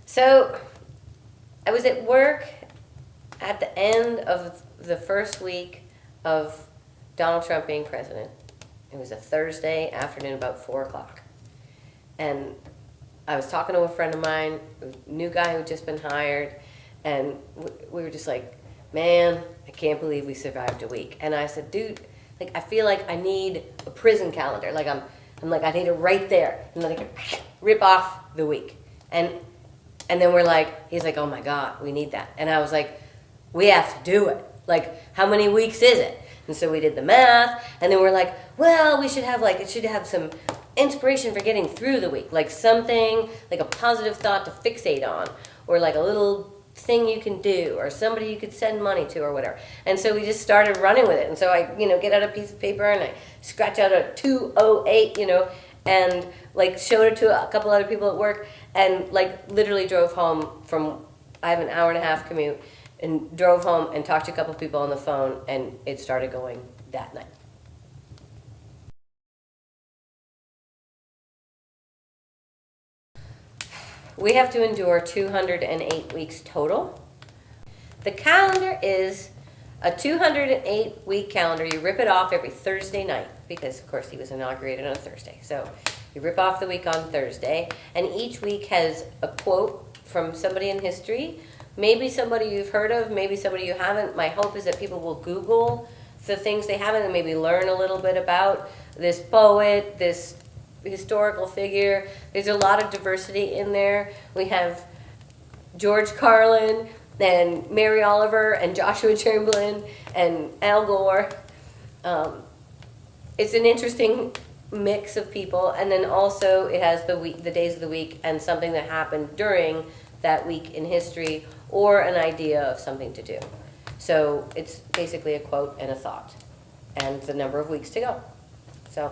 So I was at work at the end of the first week of Donald Trump being president. It was a Thursday afternoon, about 4 o'clock. And I was talking to a friend of mine, a new guy who'd just been hired, and we were just like, man, I can't believe we survived a week. And I said, dude, like, I feel like I need a prison calendar. Like, I'm like, I need it right there. And then I can rip off the week. And then we're like, he's like, oh my God, we need that. And I was like, we have to do it. Like, how many weeks is it? And so we did the math, and then we're like, well, we should have it should have some inspiration for getting through the week. Like something, like a positive thought to fixate on, or like a little thing you can do, or somebody you could send money to, or whatever. And so we just started running with it. And so I, get out a piece of paper and I scratch out a 208, and like showed it to a couple other people at work, and like literally drove home from, I have an hour and a half commute, and drove home and talked to a couple people on the phone, and it started going that night. We have to endure 208 weeks total. The calendar is a 208-week calendar. You rip it off every Thursday night because, of course, he was inaugurated on a Thursday. So you rip off the week on Thursday, and each week has a quote from somebody in history, maybe somebody you've heard of, maybe somebody you haven't. My hope is that people will Google the things they haven't and maybe learn a little bit about this poet, this historical figure. There's a lot of diversity in there. We have George Carlin and Mary Oliver and Joshua Chamberlain and Al Gore. It's an interesting mix of people, and then also it has the days of the week and something that happened during that week in history, or an idea of something to do. So it's basically a quote and a thought, and the number of weeks to go. So